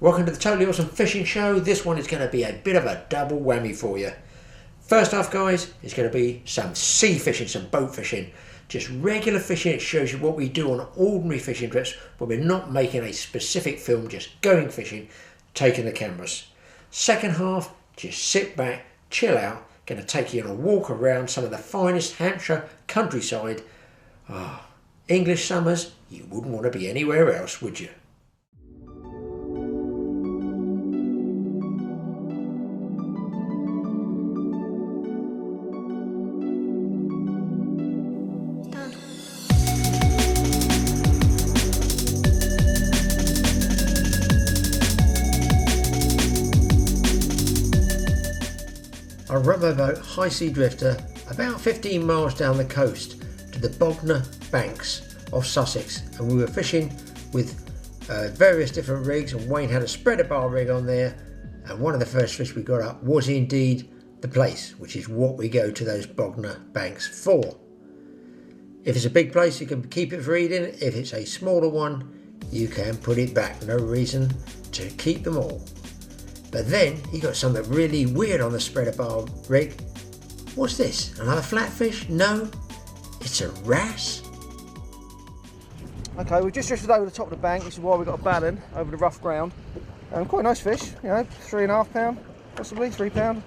Welcome to the Totally Awesome Fishing Show. This one is going to be a bit of a double whammy for you. First off, guys, is going to be some sea fishing, some boat fishing. Just regular fishing. It shows you what we do on ordinary fishing trips when we're not making a specific film, just going fishing, taking the cameras. Second half, just sit back, chill out. Going to take you on a walk around some of the finest Hampshire countryside. English summers, you wouldn't want to be anywhere else, would you? I run my boat, High Sea Drifter, about 15 miles down the coast to the Bognor banks of Sussex, and we were fishing with various different rigs, and Wayne had a spreader bar rig on there, and one of the first fish we got up was indeed the place, which is what we go to those Bognor banks for. If it's a big place, you can keep it for eating. If it's a smaller one, you can put it back. No reason to keep them all. But then he got something really weird on the spreader bar rig. What's this? Another flatfish? No, it's a wrasse. Okay, we've just drifted over the top of the bank, which is why we've got a ballan over the rough ground. Quite a nice fish, you know, £3.5, possibly £3.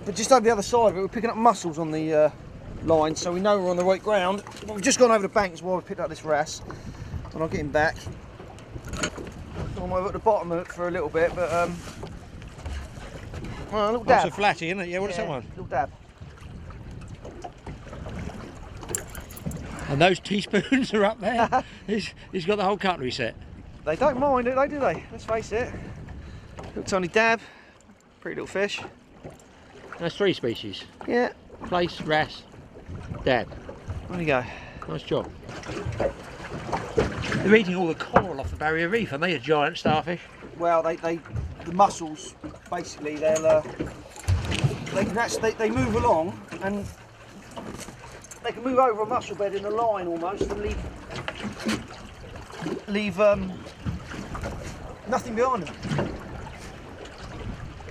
But just over the other side of it, we're picking up mussels on the line, so we know we're on the right ground. But we've just gone over the bank, is why we picked up this wrasse. And I'll get him back. I'm over at the bottom of it for a little bit, but well, a little dab. It's a flatty, isn't it? Yeah, what's that one? Little dab. And those teaspoons are up there. he's got the whole cutlery set. They don't mind it, do they? Let's face it. Little tiny dab. Pretty little fish. That's 3 species. Yeah. Place, wrasse, dab. There you go. Nice job. They're eating all the coral off the barrier reef, and they are giant starfish. Well, the mussels basically they move along, and they can move over a mussel bed in a line almost and leave nothing behind them,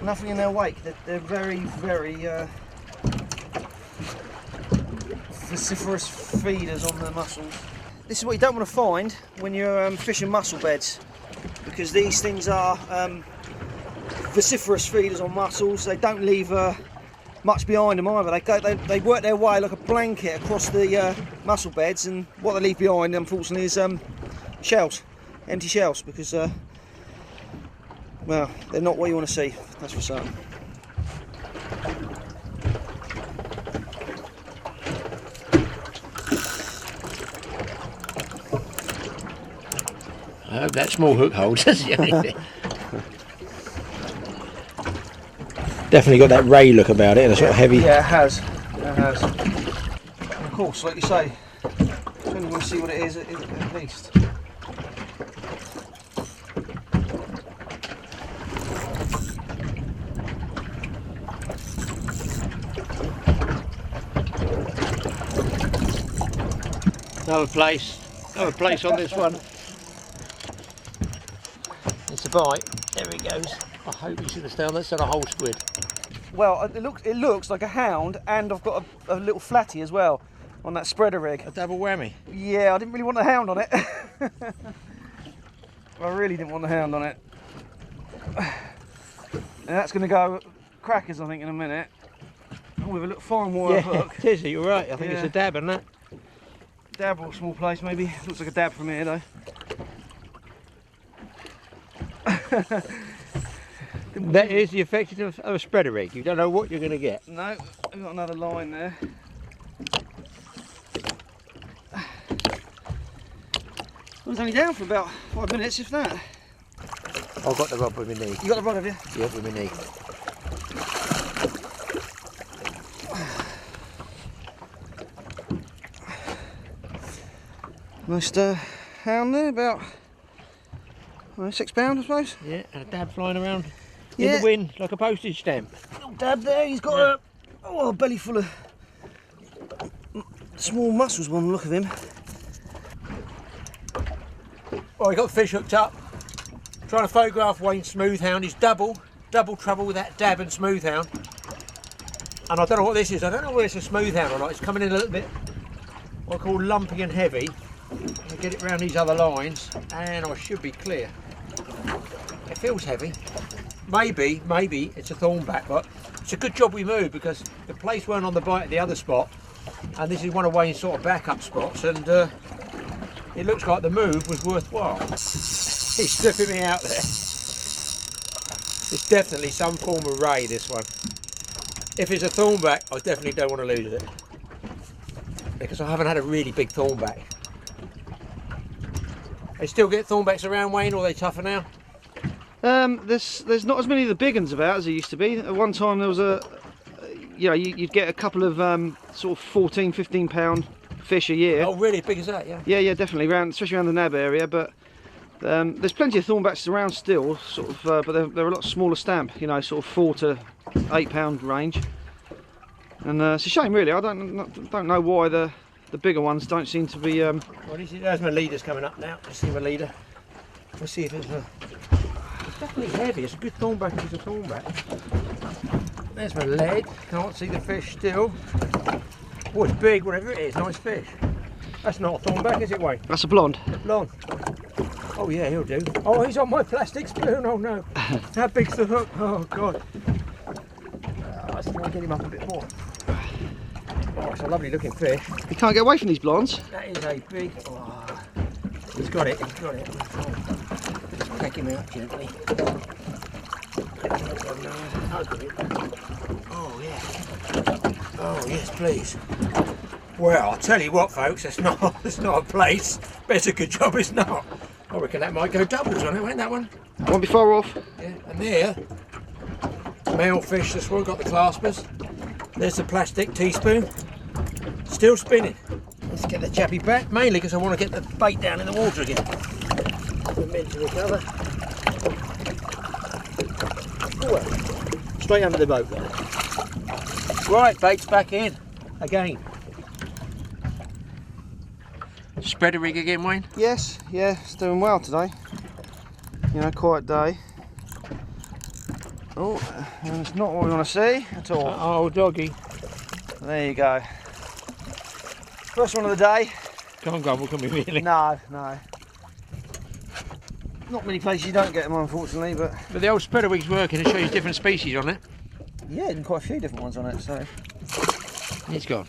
nothing in their wake. They're very, very vociferous feeders on the mussels. This is what you don't want to find when you're fishing mussel beds, because these things are vociferous feeders on mussels. They don't leave much behind them either. They work their way like a blanket across the mussel beds, and what they leave behind, unfortunately, is shells, empty shells, because well, they're not what you want to see, that's for certain. I hope that small hook holds. Definitely got that ray look about it, and a sort of heavy. Yeah, it has. It has. And of course, like you say, you only want to see what it is at least. Another place on this one. It's a bite. There he goes. I hope he should have stayed on that side of whole squid. Well, it looks like a hound, and I've got a little flatty as well on that spreader rig. A double whammy. Yeah, I didn't really want the hound on it. I really didn't want the hound on it. And that's going to go crackers, I think, in a minute. With a little fine wire hook. It is, you're right. I think it's a dab, isn't it? Dab or a small place, maybe. Looks like a dab from here, though. That is the effectiveness of a spreader rig. You don't know what you're going to get. No, we've got another line there. I was only down for about 5 minutes, if that. I've got the rod with my knee. You got the rod, have you? Yeah, with my knee. Nice hound there, about £6, I suppose. Yeah, and a dab flying around in the wind like a postage stamp. Little dab there. He's got a belly full of small mussels. One look of him. Well, we got the fish hooked up. Trying to photograph Wayne's smoothhound. He's double trouble with that dab and smoothhound. And I don't know what this is. I don't know whether it's a smoothhound or not. It's coming in a little bit what I call lumpy and heavy. I'll get it around these other lines and I should be clear. It feels heavy. Maybe it's a thornback, but it's a good job we moved because the place weren't on the bite at the other spot, and this is one of Wayne's sort of backup spots, and it looks like the move was worthwhile. He's stripping me out there. It's definitely some form of ray, this one. If it's a thornback, I definitely don't want to lose it because I haven't had a really big thornback. They still get thornbacks around, Wayne, or are they tougher now? There's not as many of the big ones about as there used to be. At one time there was you'd get a couple of sort of 14-15 pound fish a year. Oh really? Big as that? Yeah. Yeah, definitely, especially around the Nab area. But there's plenty of thornbacks around still, sort of, but they're a lot smaller stamp. You know, sort of 4 to 8 pound range. And it's a shame, really. I don't know why the bigger ones don't seem to be. Well, there's my leader's coming up now. Let's see my leader. Let's see if it's a. It's definitely heavy. It's a good thornback if it's a thornback. There's my lead. Can't see the fish still. Oh, it's big, whatever it is. Nice fish. That's not a thornback, is it, Wayne? That's a blonde. Blonde. Oh yeah, he'll do. Oh, he's on my plastic spoon. Oh no. How big's the hook? Oh god. Let's try and get him up a bit more. Oh, it's a lovely looking fish. You can't get away from these blondes. That is a big. Oh, he's got it. He's got it. Just peck him out gently. Oh yeah. Oh yes, please. Well, I'll tell you what, folks. It's not a place, but it's a good job it's not. I reckon that might go doubles on it, won't that one? Won't be far off. Yeah, and there, male fish. This one got the claspers. There's the plastic teaspoon. Still spinning. Let's get the chappy back, mainly because I want to get the bait down in the water again. The men to recover. Ooh, straight under the boat there. Right, bait's back in again. Spread a rig again, Wayne? Yes, yeah, it's doing well today. You know, quiet day. Oh, and it's not what we want to see at all. Oh, doggy. There you go. First one of the day. Can't gobble, can we really? No. Not many places you don't get them, unfortunately, but the old spreader rig's working. It shows different species on it. yeah, and quite a few different ones on it. So He's gone.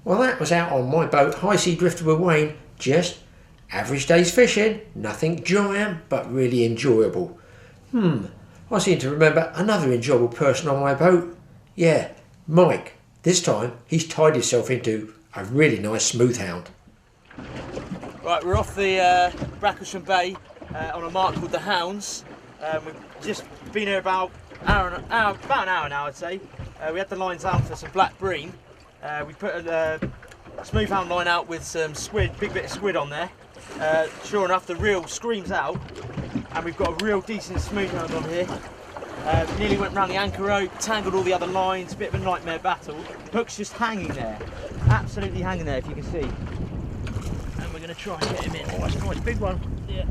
Well, that was out on my boat, High Sea Drifter with Wayne. Just average day's fishing. Nothing giant, but really enjoyable. I seem to remember another enjoyable person on my boat. Yeah, Mike. This time, he's tied himself into a really nice smoothhound. Right, we're off the Bracklesham Bay on a mark called the Hounds. We've just been here about an hour now, I'd say. We had the lines out for some black bream. We put a smoothhound line out with some squid, big bit of squid on there. Sure enough, the reel screams out, and we've got a real decent smoothhound on here. Nearly went round the anchor rope, tangled all the other lines, bit of a nightmare battle. Hook's just hanging there, absolutely hanging there, if you can see. And we're going to try and get him in. Oh, that's a nice big one. Yeah.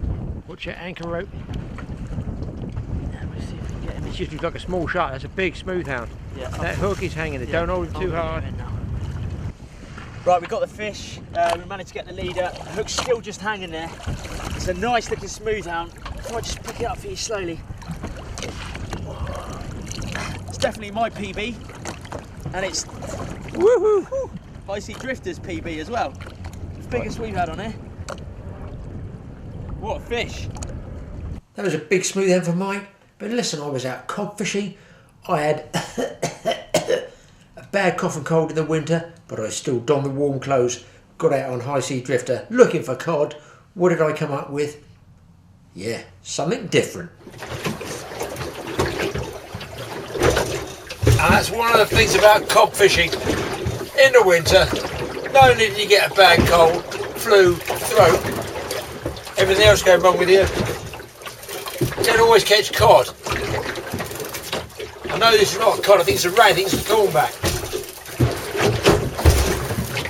Watch your anchor rope. Let's see if we can get him. It's just like a small shark. That's a big smoothhound. Yeah. That hook is hanging there. Don't hold him too hard. Right, we've got the fish. We managed to get the leader. The hook's still just hanging there. It's a nice looking smoothhound. If I just pick it up for you slowly. It's definitely my PB, and it's woohoo! High Sea Drifter's PB as well. It's the biggest we've had on here. What a fish! That was a big smoothhound for Mike. But listen, I was out cod fishing. I had a bad cough and cold in the winter, but I still donned the warm clothes. Got out on High Sea Drifter looking for cod. What did I come up with? Yeah, something different. And that's one of the things about cod fishing. In the winter, not only do you get a bad cold, flu, throat, everything else going wrong with you, you don't always catch cod. I know this is not a cod, I think it's a ray, I think it's a thornback.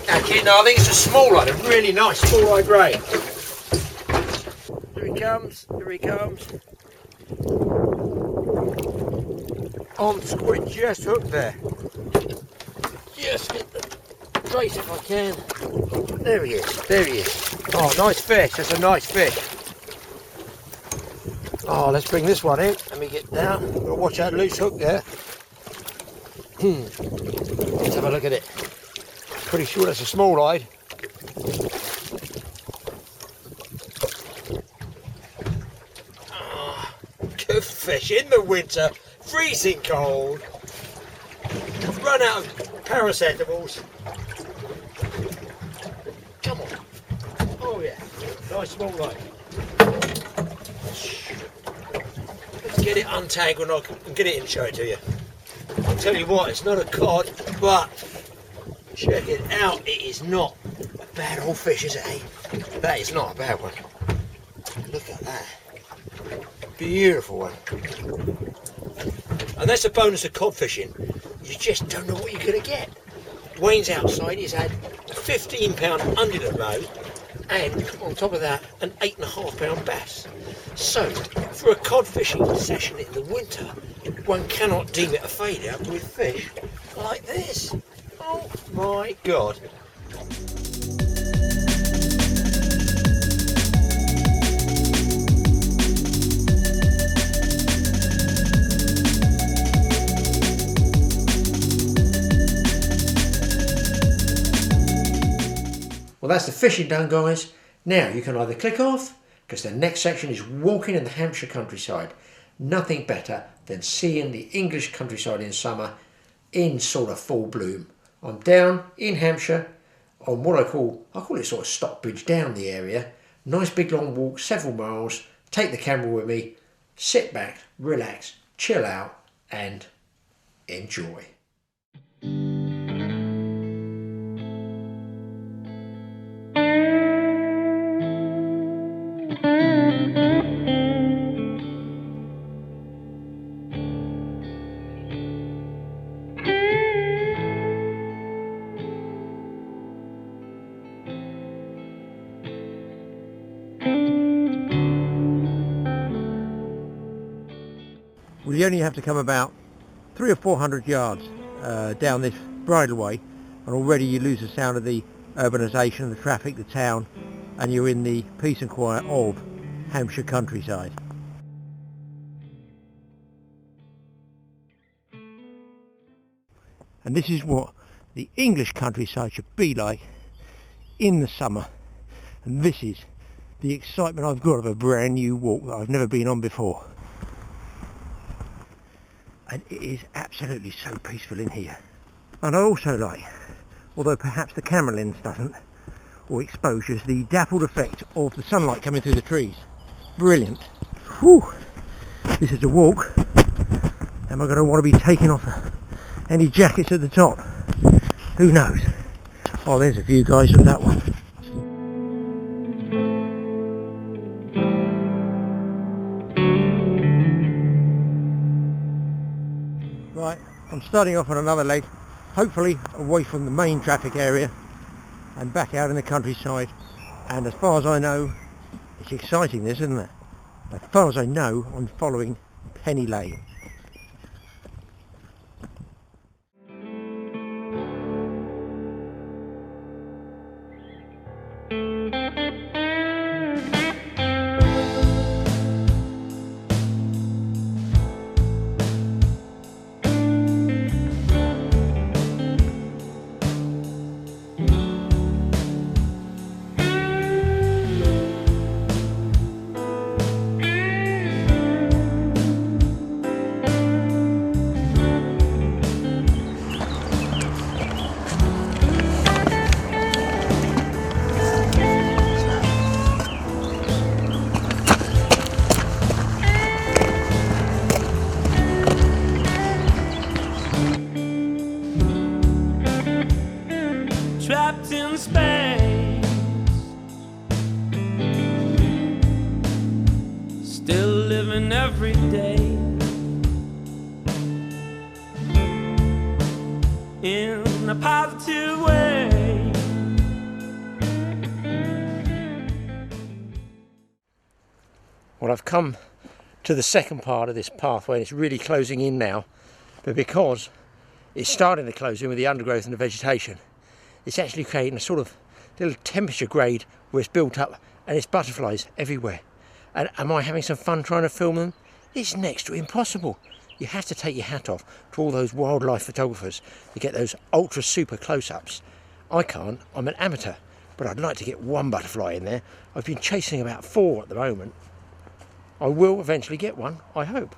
Actually, no, I think it's a small one, a really nice small-eyed ray. comes, here he comes. On squid, just hooked there. Just hit the trace if I can. There he is, there he is. Oh, nice fish, that's a nice fish. Oh, let's bring this one in. Let me get down. Gotta watch that loose hook there. Let's have a look at it. Pretty sure that's a small-eyed. Good fish in the winter, freezing cold. I've run out of paracetamols. Come on. Oh yeah, nice small line. Let's get it untangled and get it in and show it to you. I'll tell you what, it's not a cod, but check it out, it is not a bad old fish, is it, eh? That is not a bad one. Look at that. Beautiful one. And that's the bonus of cod fishing. You just don't know what you're going to get. Wayne's outside, he's had a 15-pound ungulate load, and on top of that, an 8.5-pound bass. So, for a cod fishing session in the winter, one cannot deem it a failure with fish like this. Oh my God. Well, that's the fishing done, guys. Now you can either click off, because the next section is walking in the Hampshire countryside. Nothing better than seeing the English countryside in summer in sort of full bloom. I'm down in Hampshire on what I call it sort of Stockbridge down the area. Nice big long walk, several miles. Take the camera with me, sit back, relax, chill out and enjoy. Well, you only have to come about 300 or 400 yards down this bridleway, and already you lose the sound of the urbanisation, the traffic, the town, and you're in the peace and quiet of Hampshire countryside. And this is what the English countryside should be like in the summer, and this is the excitement I've got of a brand new walk that I've never been on before. And it is absolutely so peaceful in here. And I also like, although perhaps the camera lens doesn't, or exposures, the dappled effect of the sunlight coming through the trees. Brilliant. Whew. This is a walk. Am I going to want to be taking off any jackets at the top? Who knows? Oh, there's a view, guys, of that one. Right, I'm starting off on another leg, hopefully away from the main traffic area and back out in the countryside. And as far as I know, it's exciting this, isn't it? As far as I know, I'm following Penny Lane. Trapped in space, still living every day in a positive way. Well, I've come to the second part of this pathway and it's really closing in now, but because it's starting to close in with the undergrowth and the vegetation, it's actually creating a sort of little temperature grade where it's built up and it's butterflies everywhere. And am I having some fun trying to film them? It's next to impossible. You have to take your hat off to all those wildlife photographers to get those ultra super close-ups. I can't, I'm an amateur, but I'd like to get one butterfly in there. I've been chasing about 4 at the moment. I will eventually get one, I hope.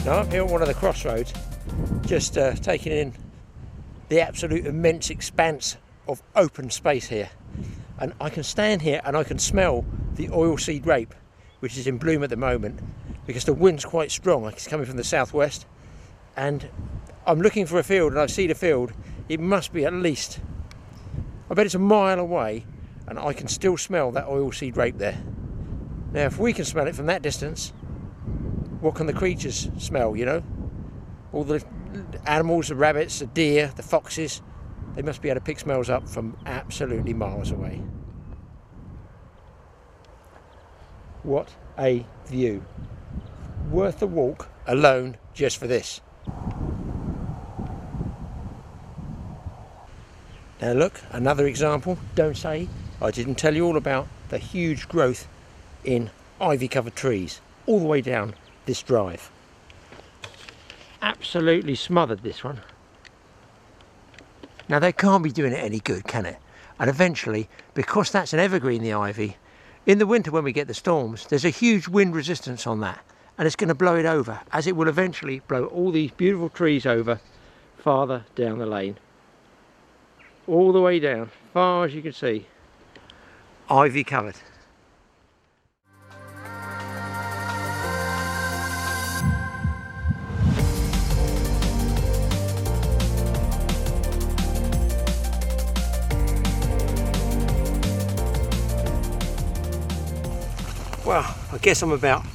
Now I'm here at one of the crossroads, just taking in the absolute immense expanse of open space here, and I can stand here and I can smell the oilseed rape, which is in bloom at the moment, because the wind's quite strong. It's coming from the southwest, and I'm looking for a field, and I see the field. It must be at least, I bet it's a mile away, and I can still smell that oilseed rape there. Now if we can smell it from that distance, what can the creatures smell, you know? All the animals, the rabbits, the deer, the foxes, they must be able to pick smells up from absolutely miles away. What a view. Worth the walk alone just for this. Now look, another example. Don't say I didn't tell you all about the huge growth in ivy covered trees all the way down this drive. Absolutely smothered, this one. Now they can't be doing it any good, can it? And eventually, because that's an evergreen, the ivy, in the winter when we get the storms, there's a huge wind resistance on that, and it's going to blow it over, as it will eventually blow all these beautiful trees over farther down the lane. All the way down, far as you can see, ivy covered. Well, I guess I'm about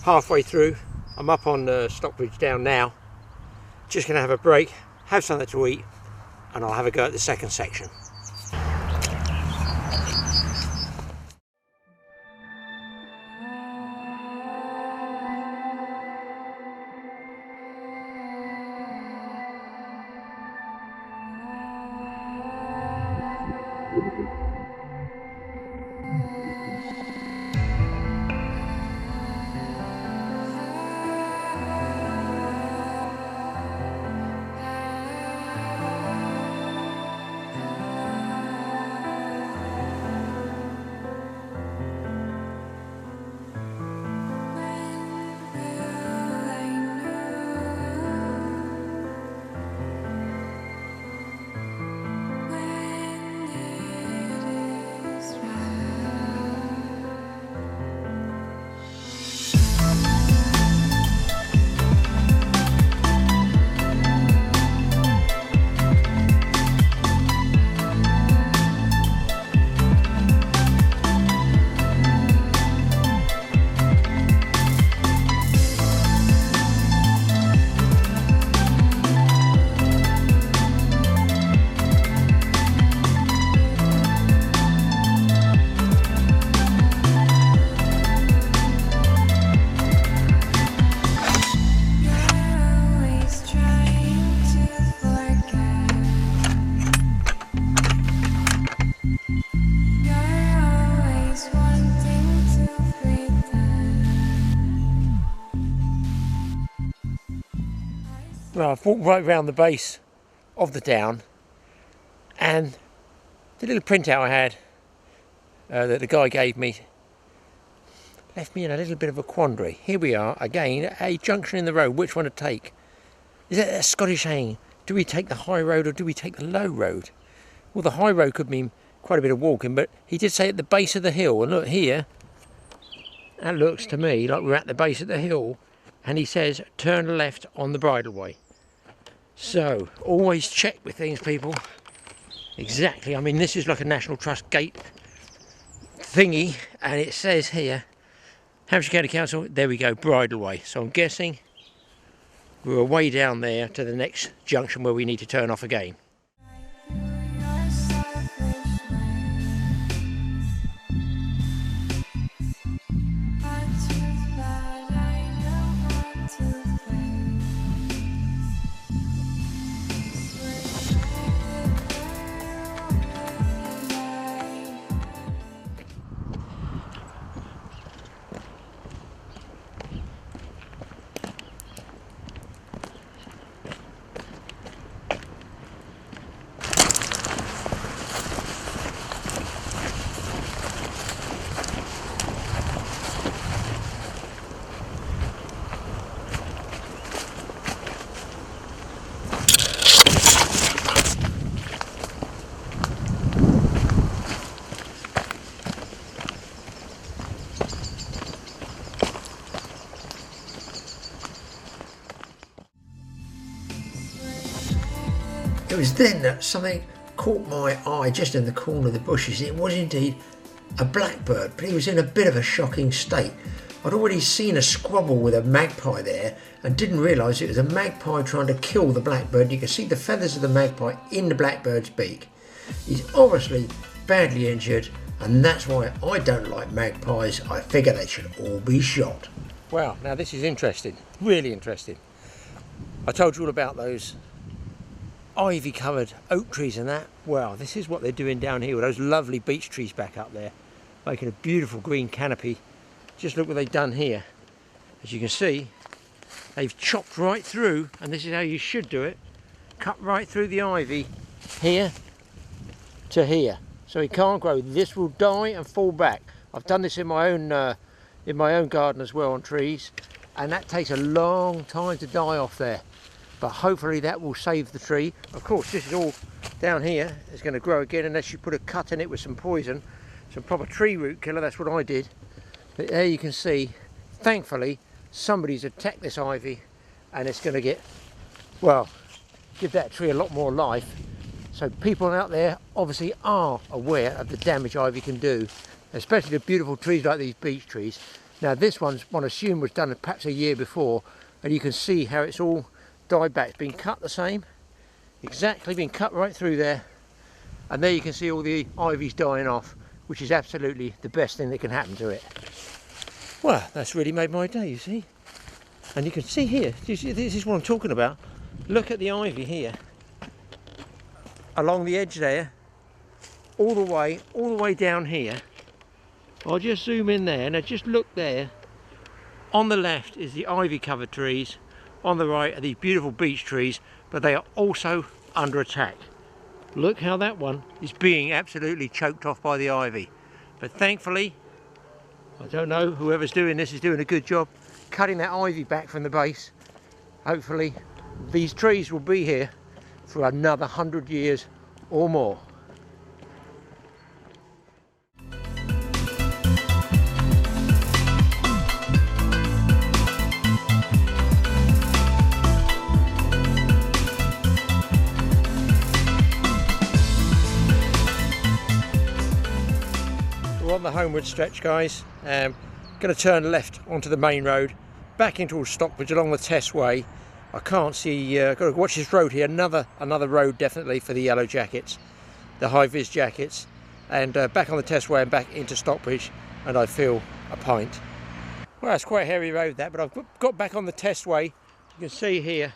halfway through. I'm up on Stockbridge Down now. Just going to have a break, have something to eat, and I'll have a go at the second section. Well, I've walked right around the base of the down, and the little printout I had that the guy gave me left me in a little bit of a quandary. Here we are again, a junction in the road. Which one to take? Is it a Scottish saying? Do we take the high road or do we take the low road? Well, the high road could mean quite a bit of walking, but he did say at the base of the hill. And look here, that looks to me like we're at the base of the hill. And he says turn left on the bridleway. So always check with things, people. Exactly. I mean, this is like a National Trust gate thingy, and it says here Hampshire County Council. There we go, bridleway. So I'm guessing we're way down there to the next junction where we need to turn off again. It was then that something caught my eye just in the corner of the bushes. It was indeed a blackbird, but he was in a bit of a shocking state. I'd already seen a squabble with a magpie there and didn't realise it was a magpie trying to kill the blackbird. You can see the feathers of the magpie in the blackbird's beak. He's obviously badly injured, and that's why I don't like magpies. I figure they should all be shot. Wow, now this is interesting, really interesting. I told you all about those ivy covered oak trees and that. Well, this is what they're doing down here with those lovely beech trees back up there, making a beautiful green canopy. Just look what they've done here. As you can see, they've chopped right through, and this is how you should do it, cut right through the ivy here to here, so it can't grow. This will die and fall back. I've done this in my own garden as well on trees, and that takes a long time to die off there, but hopefully that will save the tree. Of course, this is all down here is going to grow again unless you put a cut in it with some poison, some proper tree root killer. That's what I did. But there you can see, thankfully somebody's attacked this ivy, and it's going to get, well, give that tree a lot more life. So people out there obviously are aware of the damage ivy can do, especially the beautiful trees like these beech trees. Now this one assume was done perhaps a year before, and you can see how it's all died back. It's been cut the same, exactly been cut right through there, and there you can see all the ivy's dying off, which is absolutely the best thing that can happen to it. Well, that's really made my day, you see. And you can see here, this is what I'm talking about. Look at the ivy here, along the edge there, all the way down here. I'll just zoom in there, and I just look there. On the left is the ivy covered trees, on the right are these beautiful beech trees, but they are also under attack. Look how that one is being absolutely choked off by the ivy. But thankfully, I don't know, whoever's doing this is doing a good job cutting that ivy back from the base. Hopefully these trees will be here for another 100 years or more. We're on the homeward stretch, guys. Going to turn left onto the main road, back into Stockbridge along the Tess Way. I can't see, got to watch this road here, another road definitely for the yellow jackets, the high-vis jackets, and back on the Tess Way and back into Stockbridge, and I feel a pint. Well, it's quite a hairy road that, but I've got back on the Tess Way. You can see here,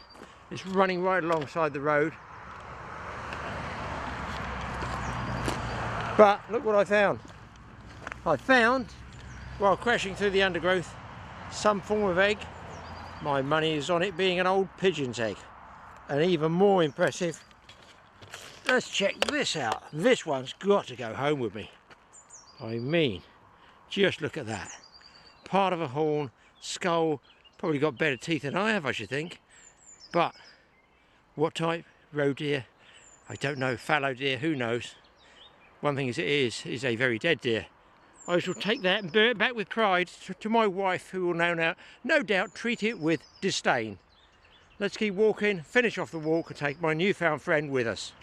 it's running right alongside the road. But look what I found. I found, while crashing through the undergrowth, some form of egg. My money is on it being an old pigeon's egg. And even more impressive, let's check this out. This one's got to go home with me. I mean, just look at that. Part of a horn, skull, probably got better teeth than I have, I should think. But what type? Roe deer? I don't know. Fallow deer, who knows? One thing is a very dead deer. I shall take that and bear it back with pride to my wife, who will no doubt treat it with disdain. Let's keep walking, finish off the walk, and take my newfound friend with us.